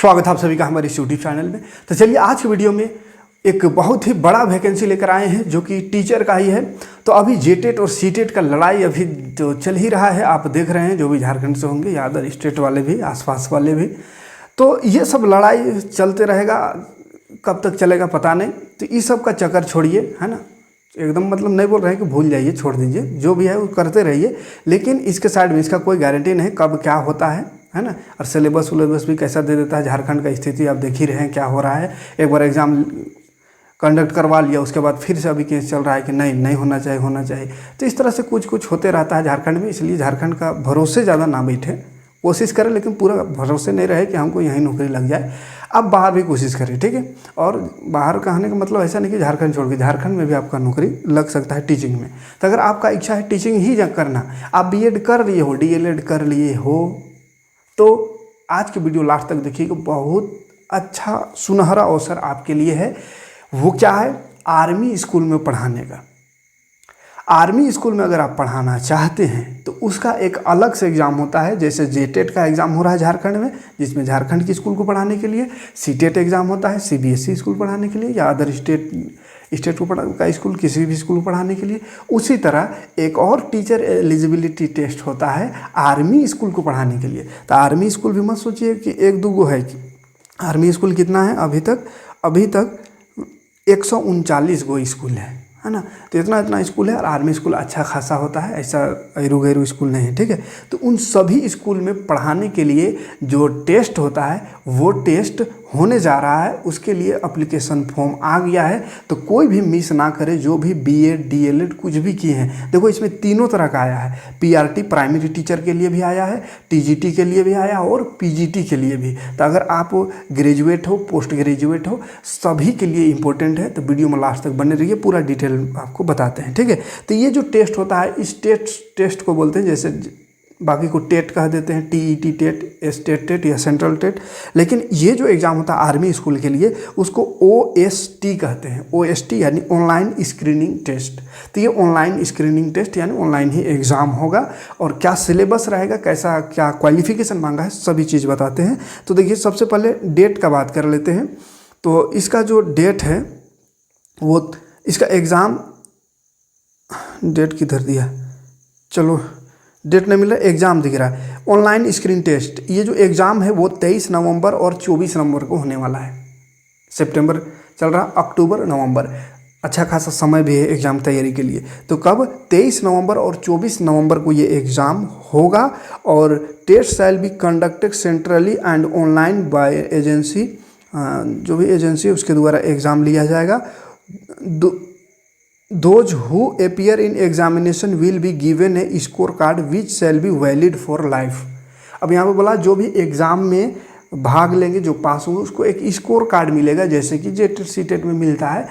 स्वागत है आप सभी का हमारे इस यूट्यूब चैनल में। तो चलिए आज की वीडियो में एक बहुत ही बड़ा वैकेंसी लेकर आए हैं जो कि टीचर का ही है। तो अभी जेटेट और सीटेट का लड़ाई अभी तो चल ही रहा है, आप देख रहे हैं, जो भी झारखंड से होंगे या अदर स्टेट वाले भी, आसपास वाले भी। तो ये सब लड़ाई चलते रहेगा, कब तक चलेगा पता नहीं। तो इस सब का चक्कर छोड़िए, है ना, एकदम मतलब नहीं बोल रहे हैं कि भूल जाइए, छोड़ दीजिए, जो भी है वो करते रहिए। लेकिन इसके साइड में इसका कोई गारंटी नहीं कब क्या होता है ना। और सिलेबस वलेबस भी कैसा दे देता है। झारखंड का स्थिति आप देख ही रहे हैं क्या हो रहा है। एक बार एग्ज़ाम कंडक्ट करवा लिया, उसके बाद फिर से अभी केस चल रहा है कि नहीं होना चाहिए, होना चाहिए। तो इस तरह से कुछ होते रहता है झारखंड में। इसलिए झारखंड का भरोसे ज़्यादा ना बैठे, कोशिश करें, लेकिन पूरा भरोसे नहीं रहे कि हमको यहीं नौकरी लग जाए। अब बाहर भी कोशिश करें, ठीक है। और बाहर कहने का मतलब ऐसा नहीं कि झारखंड छोड़ के, झारखंड में भी आपका नौकरी लग सकता है टीचिंग में। तो अगर आपका इच्छा है टीचिंग ही करना, आप बीएड कर लिए हो, डीएलएड कर लिए हो, तो आज की वीडियो लास्ट तक देखिएगा। बहुत अच्छा सुनहरा अवसर आपके लिए है। वो क्या है? आर्मी स्कूल में पढ़ाने का। आर्मी स्कूल में अगर आप पढ़ाना चाहते हैं तो उसका एक अलग से एग्ज़ाम होता है। जैसे जेटेट का एग्ज़ाम हो रहा है झारखंड में, जिसमें झारखंड की स्कूल को पढ़ाने के लिए। सीटेट एग्ज़ाम होता है सीबीएसई स्कूल पढ़ाने के लिए, या अदर स्टेट को का स्कूल, किसी भी स्कूल को पढ़ाने के लिए। उसी तरह एक और टीचर एलिजिबिलिटी टेस्ट होता है आर्मी स्कूल को पढ़ाने के लिए। तो आर्मी स्कूल भी मत सोचिए कि एक दो गो है। कि आर्मी स्कूल कितना है? अभी तक 139 गो स्कूल है ना। तो इतना स्कूल है, और आर्मी स्कूल अच्छा खासा होता है, ऐसा गैरू गैरू स्कूल नहीं है, ठीक है। तो उन सभी स्कूल में पढ़ाने के लिए जो टेस्ट होता है वो टेस्ट होने जा रहा है। उसके लिए एप्लीकेशन फॉर्म आ गया है। तो कोई भी मिस ना करे, जो भी बीएड डीएलएड कुछ भी किए हैं। देखो इसमें तीनों तरह का आया है। पीआरटी प्राइमरी टीचर के लिए भी आया है, टीजीटी के लिए भी आया, और पीजीटी के लिए भी। तो अगर आप ग्रेजुएट हो, पोस्ट ग्रेजुएट हो, सभी के लिए इम्पोर्टेंट है। तो वीडियो में लास्ट तक बने रहिए, पूरा डिटेल आपको बताते हैं, ठीक है। तो ये जो टेस्ट होता है, इस टेस्ट को बोलते हैं, जैसे बाकी को टेट कह देते हैं, टीईटी टेट, स्टेट टेट या सेंट्रल टेट। लेकिन ये जो एग्ज़ाम होता है आर्मी स्कूल के लिए, उसको ओएसटी कहते हैं। ओएसटी यानी ऑनलाइन स्क्रीनिंग टेस्ट। तो ये ऑनलाइन स्क्रीनिंग टेस्ट यानी ऑनलाइन ही एग्ज़ाम होगा। और क्या सिलेबस रहेगा, कैसा क्या क्वालिफिकेशन मांगा है, सभी चीज़ बताते हैं। तो देखिए, सबसे पहले डेट का बात कर लेते हैं। तो इसका जो डेट है वो, इसका एग्ज़ाम डेट किधर दिया, चलो डेट नहीं मिल रहा, एग्ज़ाम दिख रहा है। ऑनलाइन स्क्रीन टेस्ट, ये जो एग्ज़ाम है वो 23 नवंबर और 24 नवंबर को होने वाला है। सितंबर चल रहा, अक्टूबर नवंबर, अच्छा खासा समय भी है एग्ज़ाम तैयारी के लिए। तो कब? 23 नवंबर और 24 नवंबर को ये एग्ज़ाम होगा। और test shall be conducted centrally and online by agency, जो भी एजेंसी है उसके द्वारा एग्ज़ाम लिया जाएगा। Those who appear in examination will be given a scorecard which shall be valid for life। अब यहाँ पे बोला जो भी एग्ज़ाम में भाग लेंगे, जो पास होंगे, उसको एक स्कोर कार्ड मिलेगा, जैसे कि जेटेट सीटेट में मिलता है।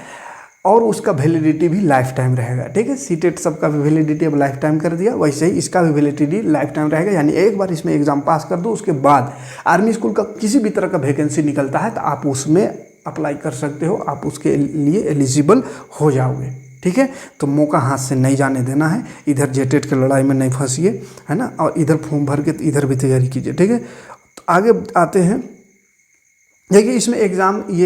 और उसका वैलिडिटी भी लाइफ टाइम रहेगा, ठीक है। सीटेट सबका भी वैलिडिटी अब लाइफ टाइम कर दिया, वैसे ही इसका भी वैलिडिटी लाइफ टाइम रहेगा। यानी एक बार इसमें एग्ज़ाम पास कर दो, उसके बाद आर्मी स्कूल का किसी भी तरह का वैकेंसी निकलता है तो आप उसमें अप्लाई कर सकते हो, आप उसके लिए एलिजिबल हो जाओगे, ठीक है। तो मौका हाथ से नहीं जाने देना है। इधर जेटेट की लड़ाई में नहीं फंसिए, है ना, और इधर फॉर्म भर के इधर भी तैयारी कीजिए, ठीक है। तो आगे आते हैं। देखिए इसमें ये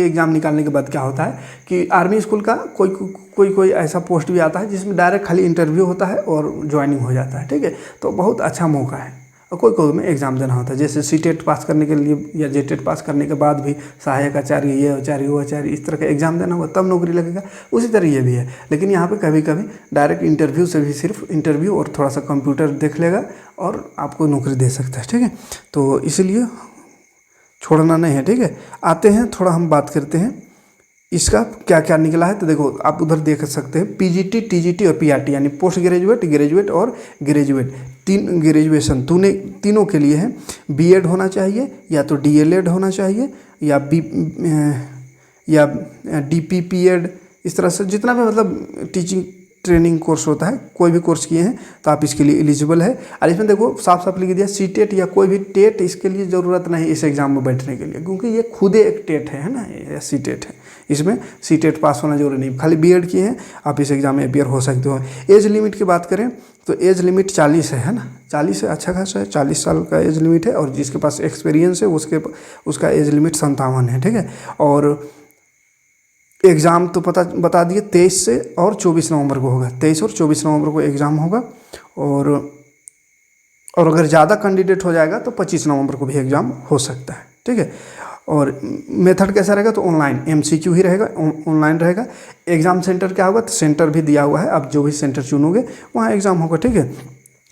एग्ज़ाम निकालने के बाद क्या होता है कि आर्मी स्कूल का कोई ऐसा पोस्ट भी आता है जिसमें डायरेक्ट खाली इंटरव्यू होता है और ज्वाइनिंग हो जाता है, ठीक है। तो बहुत अच्छा मौका है। और कोई में एग्ज़ाम देना होता है, जैसे सीटेट पास करने के लिए या जेटेट पास करने के बाद भी सहायक आचार्य, ये आचार्य, वो आचार्य, इस तरह का एग्ज़ाम देना होगा, तब नौकरी लगेगा। उसी तरह ये भी है। लेकिन यहाँ पे कभी कभी डायरेक्ट इंटरव्यू से भी, सिर्फ इंटरव्यू और थोड़ा सा कंप्यूटर देख लेगा और आपको नौकरी दे सकता है, ठीक है। तो इसीलिए छोड़ना नहीं है, ठीक है। आते हैं, थोड़ा हम बात करते हैं इसका क्या क्या निकला है। तो देखो आप उधर देख सकते हैं, पीजीटी, टीजीटी और पीआरटी यानी पोस्ट ग्रेजुएट, ग्रेजुएट और ग्रेजुएट, ग्रेजुएशन तीनों के लिए है। बीएड होना चाहिए, या तो डीएलएड होना चाहिए, या डीपीपीएड, इस तरह से जितना भी मतलब टीचिंग ट्रेनिंग कोर्स होता है, कोई भी कोर्स किए हैं तो आप इसके लिए एलिजिबल है। और इसमें देखो साफ साफ लिख दिया, सीटेट या कोई भी टेट, इसके लिए ज़रूरत नहीं इस एग्ज़ाम में बैठने के लिए, क्योंकि ये खुद एक टेट है ना, या सीटेट है। इसमें सीटेट पास होना जरूरी नहीं, खाली बीएड किए हैं आप इस एग्ज़ाम में अपियर हो सकते हो। एज लिमिट की बात करें तो एज लिमिट 40 है ना, 40 है, अच्छा खासा है, 40 साल का एज लिमिट है। और जिसके पास एक्सपीरियंस है उसका एज लिमिट 57 है, ठीक है। और एग्ज़ाम तो बता दिए 23 से और 24 नवंबर को होगा, 23 और 24 नवंबर को एग्ज़ाम होगा। और अगर ज़्यादा कैंडिडेट हो जाएगा तो 25 नवंबर को भी एग्ज़ाम हो सकता है, ठीक है। और मेथड कैसा रहेगा, तो ऑनलाइन MCQ ही रहेगा, ऑनलाइन रहेगा। एग्ज़ाम सेंटर क्या होगा, तो सेंटर भी दिया हुआ है, आप जो भी सेंटर चुनोगे वहाँ एग्ज़ाम होगा, ठीक है।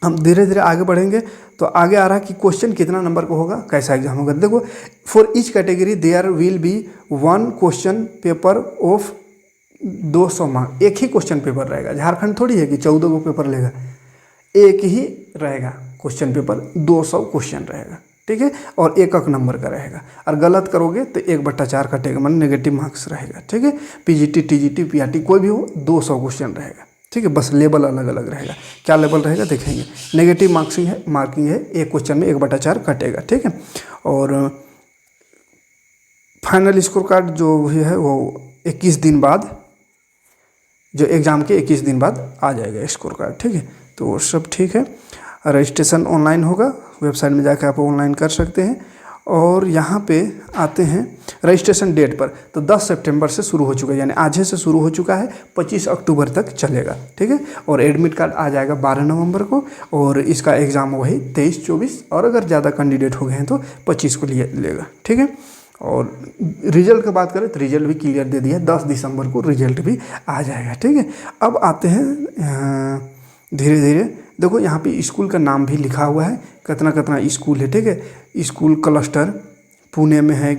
हम धीरे धीरे आगे बढ़ेंगे। तो आगे आ रहा है कि क्वेश्चन कितना नंबर को होगा, कैसा एग्जाम होगा। देखो, for each category there will be 1 question paper of 200 mark. एक ही क्वेश्चन पेपर रहेगा, झारखंड थोड़ी है कि 14 को पेपर लेगा, एक ही रहेगा क्वेश्चन पेपर, 200 क्वेश्चन रहेगा, ठीक है। और एक नंबर का रहेगा, और गलत करोगे तो 1/4 कटेगा, मतलब नेगेटिव मार्क्स रहेगा, ठीक है। PGT TGT PRT कोई भी हो 200 क्वेश्चन रहेगा, ठीक है। बस लेवल अलग अलग रहेगा, क्या लेवल रहेगा देखेंगे। नेगेटिव मार्किंग है, एक क्वेश्चन में 1/4 कटेगा, ठीक है। और फाइनल स्कोर कार्ड जो भी है वो 21 दिन बाद, जो एग्ज़ाम के 21 दिन बाद आ जाएगा स्कोर कार्ड, ठीक है। तो सब ठीक है। रजिस्ट्रेशन ऑनलाइन होगा, वेबसाइट में जाकर आप ऑनलाइन कर सकते हैं। और यहाँ पे आते हैं रजिस्ट्रेशन डेट पर, तो 10 सितंबर से शुरू हो चुका है, यानी आज से शुरू हो चुका है, 25 अक्टूबर तक चलेगा, ठीक है। और एडमिट कार्ड आ जाएगा 12 नवंबर को, और इसका एग्ज़ाम वही 23-24, और अगर ज़्यादा कैंडिडेट हो गए हैं तो 25 को लेगा, ठीक है। और रिजल्ट की बात करें तो रिजल्ट भी क्लियर दे दिया, 10 दिसंबर को रिजल्ट भी आ जाएगा, ठीक है। अब आते हैं धीरे धीरे, देखो यहाँ पे स्कूल का नाम भी लिखा हुआ है, कितना स्कूल है, ठीक है। स्कूल क्लस्टर पुणे में है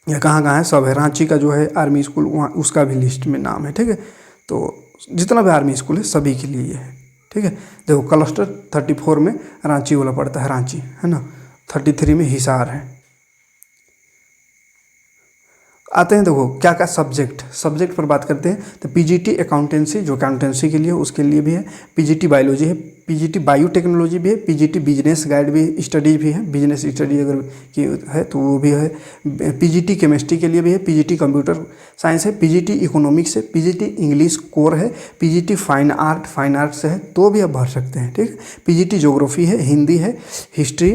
या कहाँ है, सब है। रांची का जो है आर्मी स्कूल, वहाँ उसका भी लिस्ट में नाम है, ठीक है। तो जितना भी आर्मी स्कूल है सभी के लिए ये है, ठीक है। देखो क्लस्टर 34 में रांची वाला पड़ता है, रांची है ना, 33 में हिसार है। आते हैं, देखो क्या क्या सब्जेक्ट पर बात करते हैं, तो PGT अकाउंटेंसी, जो अकाउंटेंसी के लिए उसके लिए भी है। PGT बायोलॉजी है, PGT बायोटेक्नोलॉजी भी है, PGT बिजनेस गाइड भी स्टडी भी है, बिजनेस स्टडी अगर की है तो वो भी है। PGT केमिस्ट्री के लिए भी है, PGT कंप्यूटर साइंस है, PGT इकोनॉमिक्स है, PGT इंग्लिश कोर है, PGT फाइन आर्ट्स है तो भी आप भर सकते हैं, ठीक है। PGT ज्योग्राफी है, हिंदी है, history,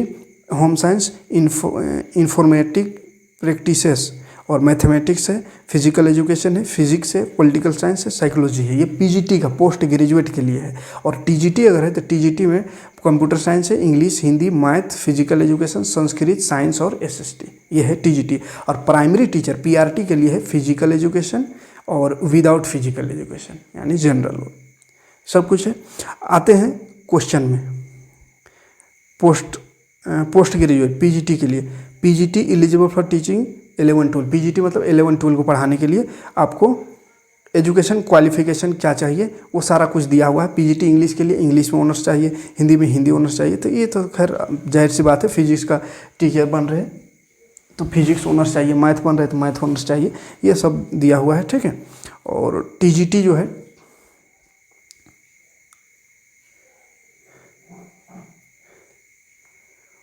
home science, informatic practices और मैथमेटिक्स है, फिजिकल एजुकेशन है, फिजिक्स है, पॉलिटिकल साइंस है, साइकोलॉजी है। ये PGT का पोस्ट ग्रेजुएट के लिए है। और TGT अगर है तो TGT में कंप्यूटर साइंस है, English, Hindi, math, physical education, Sanskrit, science और SST, ये है TGT। और प्राइमरी टीचर PRT के लिए है फिजिकल एजुकेशन और विदाउट फिजिकल एजुकेशन, यानी जनरल, सब कुछ है। आते हैं क्वेश्चन में, पोस्ट ग्रेजुएट PGT के लिए, PGT eligible for teaching 11-12, PGT मतलब 11-12 को पढ़ाने के लिए आपको एजुकेशन क्वालिफिकेशन क्या चाहिए वो सारा कुछ दिया हुआ है। PGT इंग्लिश के लिए इंग्लिश में ऑनर्स चाहिए, हिंदी में हिंदी ऑनर्स चाहिए, तो ये तो खैर जाहिर सी बात है। फिजिक्स का टीचर बन रहे तो फिजिक्स ऑनर्स चाहिए, मैथ बन रहे तो मैथ ऑनर्स चाहिए, ये सब दिया हुआ है, ठीक है। और TGT जो है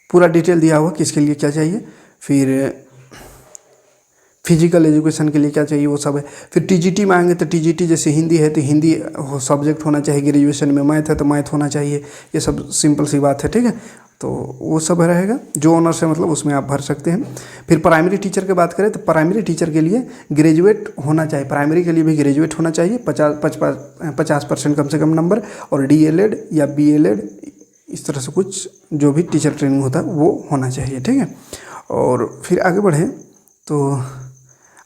पूरा डिटेल दिया हुआ किसके लिए क्या चाहिए, फिर फिजिकल एजुकेशन के लिए क्या चाहिए वो सब है। फिर TGT में आएंगे तो TGT जैसे हिंदी है तो हिंदी सब्जेक्ट होना चाहिए ग्रेजुएशन में, मैथ है तो मैथ होना चाहिए, ये सब सिंपल सी बात है, ठीक है। तो वो सब रहेगा, जो ऑनर्स है मतलब उसमें आप भर सकते हैं। फिर प्राइमरी टीचर की बात करें तो प्राइमरी टीचर के लिए ग्रेजुएट होना चाहिए, प्राइमरी के लिए भी ग्रेजुएट होना चाहिए, 50% कम से कम नंबर, और DLED या BLED इस तरह से कुछ जो भी टीचर ट्रेनिंग होता है वो होना चाहिए, ठीक है। और फिर आगे बढ़ें तो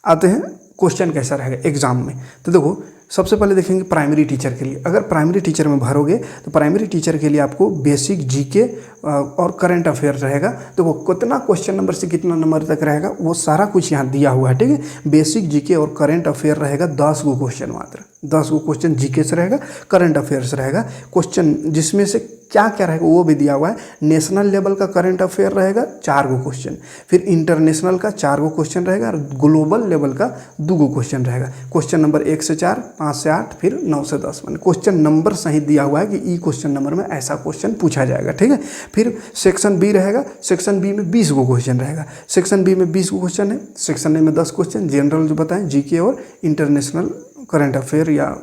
आते हैं क्वेश्चन कैसा रहेगा एग्जाम में। तो देखो सबसे पहले देखेंगे प्राइमरी टीचर के लिए, अगर प्राइमरी टीचर में भरोगे तो प्राइमरी टीचर के लिए आपको बेसिक GK और करंट अफेयर रहेगा। देखो कितना क्वेश्चन नंबर से कितना नंबर तक रहेगा वो सारा कुछ यहाँ दिया हुआ है, ठीक है। बेसिक GK और करंट अफेयर रहेगा 10 गो क्वेश्चन, मात्र 10 गो क्वेश्चन GK से रहेगा, करंट अफेयर्स रहेगा क्वेश्चन, जिसमें से क्या क्या रहेगा वो भी दिया हुआ है। नेशनल लेवल का करंट अफेयर रहेगा 4 गो क्वेश्चन, फिर इंटरनेशनल का 4 गो क्वेश्चन रहेगा, और ग्लोबल लेवल का 2 गो क्वेश्चन रहेगा। क्वेश्चन नंबर 1 से 4, 5 से 8, फिर 9 से 10, मैंने क्वेश्चन नंबर सहित दिया हुआ है कि ई क्वेश्चन नंबर में ऐसा क्वेश्चन पूछा जाएगा, ठीक है। फिर सेक्शन B रहेगा, सेक्शन B में 20 गो क्वेश्चन रहेगा, सेक्शन B में 20 गो क्वेश्चन है, सेक्शन A में 10 क्वेश्चन, जनरल जो बताएं GK और इंटरनेशनल करंट अफेयर या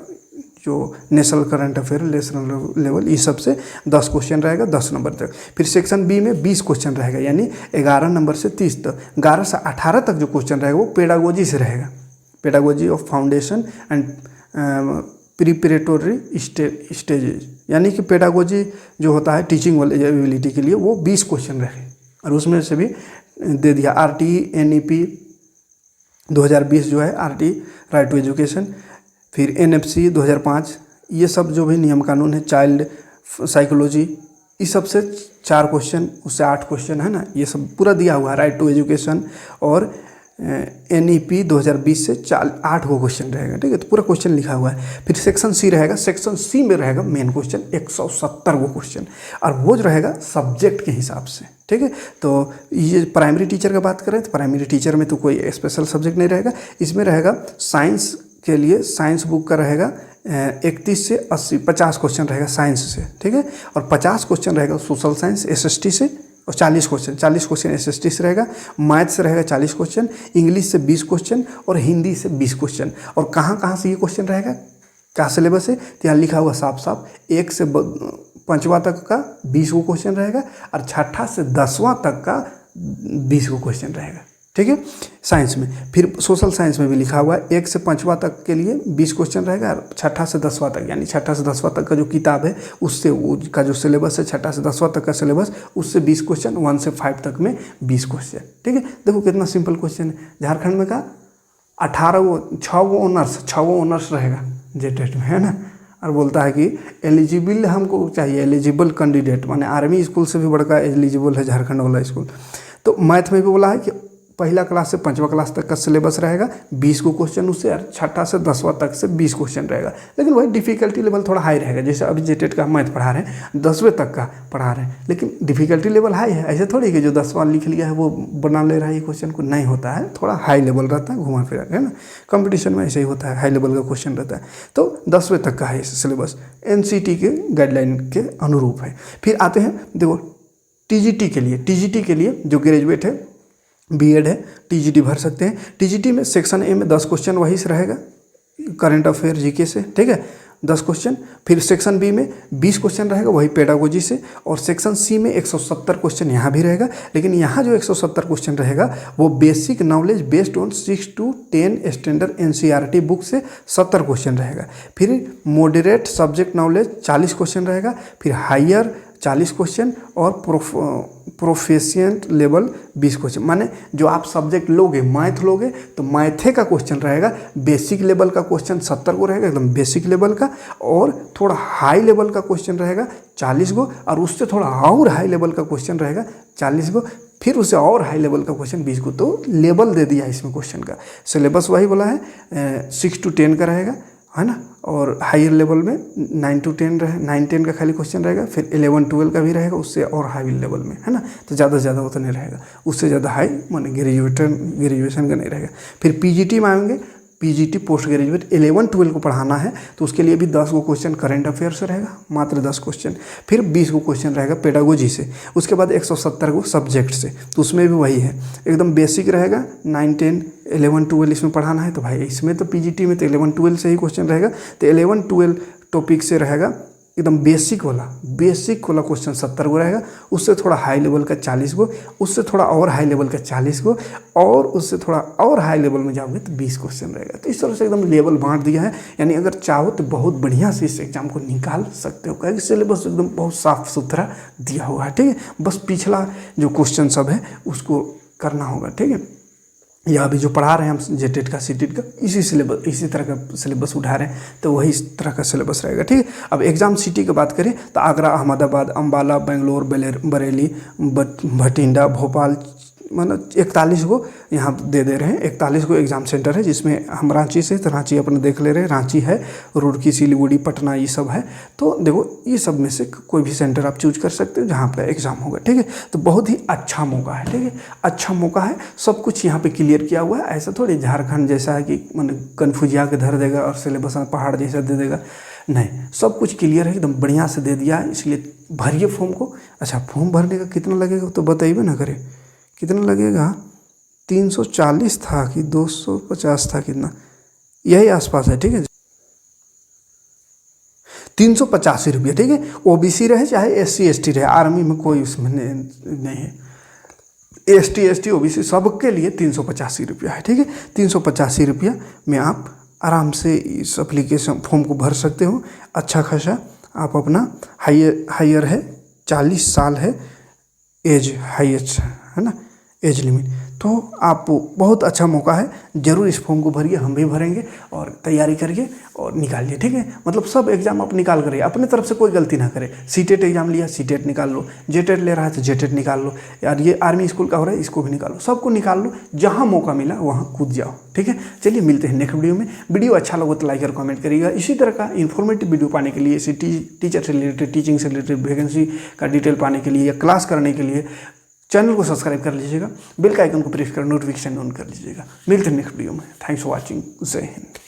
जो national current affair, national level, इस सब से 10 क्वेश्चन रहेगा 10 नंबर तक। फिर सेक्शन बी में 20 क्वेश्चन रहेगा, यानी 11 नंबर से 30 तक, 11 से 18 तक जो क्वेश्चन रहेगा वो पेडागोजी से रहेगा, pedagogy of foundation and preparatory stages, यानी कि पेडागोजी जो होता है टीचिंग वाली एबिलिटी के लिए वो 20 क्वेश्चन रहे, और उसमें से भी दे दिया RTE NEP 2020 जो है, RTE राइट टू एजुकेशन, फिर NFC 2005, ये सब जो भी नियम कानून है, चाइल्ड साइकोलॉजी, इस सब से 4 क्वेश्चन, उससे 8 क्वेश्चन है ना, ये सब पूरा दिया हुआ है, राइट टू एजुकेशन। और NEP 2020 से 8 को क्वेश्चन रहेगा, ठीक है, तो पूरा क्वेश्चन लिखा हुआ है। फिर सेक्शन सी रहेगा, सेक्शन सी में रहेगा मेन क्वेश्चन 170 वो क्वेश्चन, और वो जो रहेगा सब्जेक्ट के हिसाब से, ठीक है। तो ये प्राइमरी टीचर का बात करें तो प्राइमरी टीचर में तो कोई स्पेशल सब्जेक्ट नहीं रहेगा, इसमें रहेगा साइंस के लिए, साइंस बुक का रहेगा 31 से 80 50 क्वेश्चन रहेगा साइंस से, ठीक है, और 50 क्वेश्चन रहेगा सोशल साइंस SST से, और 40 क्वेश्चन SST से रहेगा, मैथ से रहेगा 40 क्वेश्चन, इंग्लिश से 20 क्वेश्चन, और हिंदी से 20 क्वेश्चन। और कहाँ से ये क्वेश्चन रहेगा, क्या सिलेबस है, तो यहाँ लिखा हुआ साफ साफ 1 से 5वां तक का 20 को क्वेश्चन रहेगा, और 6ठा से 10वां तक का 20 को क्वेश्चन रहेगा, ठीक है, साइंस में। फिर सोशल साइंस में भी लिखा हुआ है 1 से 5वां तक के लिए 20 क्वेश्चन रहेगा, और 6ठा से 10वां तक, यानी 6ठा से 10वां तक का जो किताब है उससे उसका जो सिलेबस है 6ठा से 10वां तक का सिलेबस, उससे 20 क्वेश्चन, 1 से 5 तक में 20 क्वेश्चन, ठीक है। देखो कितना सिंपल क्वेश्चन है। झारखंड में का 6 ऑनर्स रहेगा जेटेट में, है ना, और बोलता है कि एलिजिबल हमको चाहिए, एलिजिबल कैंडिडेट, माने आर्मी स्कूल से भी बड़का एलिजिबल है झारखंड वाला स्कूल। तो मैथ में भी बोला है कि पहला क्लास से 5वां क्लास तक का सिलेबस रहेगा, 20 को क्वेश्चन उससे, और 6ठा से 10वां तक से 20 क्वेश्चन रहेगा। लेकिन वही डिफिकल्टी लेवल थोड़ा हाई रहेगा, जैसे अभी जेटेट का मैथ पढ़ा रहे हैं 10वें तक का पढ़ा रहे हैं, लेकिन डिफिकल्टी लेवल हाई है। ऐसे थोड़ी कि जो 10वां लिख लिया है वो बना ले रहा है ये क्वेश्चन को, नहीं होता है, थोड़ा हाई लेवल रहता है, घुमा फिरा, है ना, कंपटीशन में ऐसे ही होता है, हाई लेवल का क्वेश्चन रहता है। तो 10वें तक का है सिलेबस, NCT के गाइडलाइन के अनुरूप है। फिर आते हैं देखो TGT के लिए जो ग्रेजुएट है, BEd है, TGT भर सकते हैं। TGT में सेक्शन A में 10 क्वेश्चन वही से रहेगा, करंट अफेयर GK से, ठीक है, 10 क्वेश्चन। फिर सेक्शन बी में 20 क्वेश्चन रहेगा वही पेडागोजी से, और सेक्शन सी में 170 क्वेश्चन यहाँ भी रहेगा, लेकिन यहाँ जो 170 क्वेश्चन रहेगा वो basic knowledge based on 6 to 10 standard NCERT book से 70 क्वेश्चन रहेगा। फिर मॉडरेट सब्जेक्ट नॉलेज 40 क्वेश्चन रहेगा, फिर हायर 40 क्वेश्चन, और प्रोफेशिएंट लेवल 20 क्वेश्चन। माने जो आप सब्जेक्ट लोगे, मैथ लोगे तो मैथे का क्वेश्चन रहेगा, बेसिक लेवल का क्वेश्चन 70 को रहेगा एकदम बेसिक लेवल का, और थोड़ा हाई लेवल का क्वेश्चन रहेगा 40 को, और उससे थोड़ा और हाई लेवल का क्वेश्चन रहेगा 40 को, फिर उससे और हाई लेवल का क्वेश्चन 20 को। तो लेवल दे दिया इसमें क्वेश्चन का, सिलेबस वही बोला है 6 to 10 का रहेगा, है ना, और हायर लेवल में 9 to 10 रहे, 9-10 का खाली क्वेश्चन रहेगा, फिर 11-12 का भी रहेगा, उससे और हाई लेवल में, है ना, तो ज़्यादा से ज़्यादा उतना नहीं रहेगा, उससे ज़्यादा हाई माने ग्रेजुएशन का नहीं रहेगा। फिर PGT में आएंगे, PGT पोस्ट ग्रेजुएट 11-12 को पढ़ाना है तो उसके लिए भी 10 को क्वेश्चन करंट अफेयर से रहेगा, मात्र 10 क्वेश्चन। फिर 20 को क्वेश्चन रहेगा पेडागोजी से, उसके बाद 170 को सब्जेक्ट से, तो उसमें भी वही है, एकदम बेसिक रहेगा। 9-10 11-12 इसमें पढ़ाना है तो भाई इसमें तो PGT में तो 11-12 से ही क्वेश्चन रहेगा, तो 11-12 टॉपिक से रहेगा एकदम बेसिक वाला क्वेश्चन 70 को रहेगा, उससे थोड़ा हाई लेवल का 40 को, उससे थोड़ा और हाई लेवल का 40 को, और उससे थोड़ा और हाई लेवल में जाओगे तो 20 क्वेश्चन रहेगा। तो इस तरह से एकदम लेवल बांट दिया है, यानी अगर चाहो तो बहुत बढ़िया से इस एग्जाम को निकाल सकते हो, क्योंकि सिलेबस एकदम बहुत साफ सुथरा दिया हुआ है, ठीक है। बस पिछला जो क्वेश्चन सब है उसको करना होगा, ठीक है। या अभी जो पढ़ा रहे हैं हम जेटेट का सीटेट का इसी तरह का सिलेबस उठा रहे हैं, तो वही इस तरह का सिलेबस रहेगा, ठीक है। अब एग्जाम सिटी की बात करें तो आगरा, अहमदाबाद, अम्बाला, बेंगलोर, बरेली, भटिंडा, भोपाल, मतलब 41 को यहाँ दे रहे हैं। 41 को एग्ज़ाम सेंटर है, जिसमें हम रांची से, तो रांची अपने देख ले रहे हैं, रांची है, रुड़की, सिलीगुड़ी, पटना, ये सब है। तो देखो ये सब में से कोई भी सेंटर आप चूज कर सकते हो जहाँ पे एग्ज़ाम होगा, ठीक है। तो बहुत ही अच्छा मौका है, ठीक है, अच्छा मौका है, सब कुछ यहाँ पे क्लियर किया हुआ है। ऐसा थोड़ी झारखंड जैसा है कि मैंने कन्फ्यूजिया के धर देगा और सिलेबस पहाड़ जैसा दे देगा, नहीं, सब कुछ क्लियर है, एकदम बढ़िया से दे दिया है, इसलिए भरिए फॉर्म को। अच्छा, फॉर्म भरने का कितना लगेगा तो बताइए ना, करें कितना लगेगा, 340 था कि 250 था, कितना, यही आसपास है, ठीक है। 385 रुपये, ठीक है। ओबीसी रहे चाहे SC ST रहे, आर्मी में कोई उसमें नहीं है, ST ST OBC सबके लिए 385 रुपया है, ठीक है। 385 रुपया में आप आराम से इस एप्लीकेशन फॉर्म को भर सकते हो। अच्छा खासा आप अपना हायर है, 40 साल है एज, हाईएस्ट है ना एज लिमिट, तो आप बहुत अच्छा मौका है, ज़रूर इस फॉर्म को भरिए, हम भी भरेंगे और तैयारी करिए और निकालिए, ठीक है। मतलब सब एग्जाम आप निकाल करिए, अपने तरफ से कोई गलती ना करें। सीटेट एग्जाम लिया, सीटेट निकाल लो, जेटेट ले रहा है तो जेटेट निकाल लो, यार ये आर्मी स्कूल का हो रहा है इसको भी निकालो, सबको निकाल लो, जहाँ मौका मिला वहाँ कूद जाओ, ठीक है। चलिए मिलते हैं नेक्स्ट वीडियो में। वीडियो अच्छा लगा तो लाइक और कमेंट करिएगा। इसी तरह का इन्फॉर्मेटिव वीडियो पाने के लिए, इसी टीचर से रिलेटेड, टीचिंग से रिलेटेड वैकेंसी का डिटेल पाने के लिए या क्लास करने के लिए चैनल को सब्सक्राइब कर लीजिएगा, बेल का आइकन को प्रेस कर नोटिफिकेशन ऑन कर लीजिएगा। मिलते हैं नेक्स्ट वीडियो में। Thanks for watching. जय हिंद।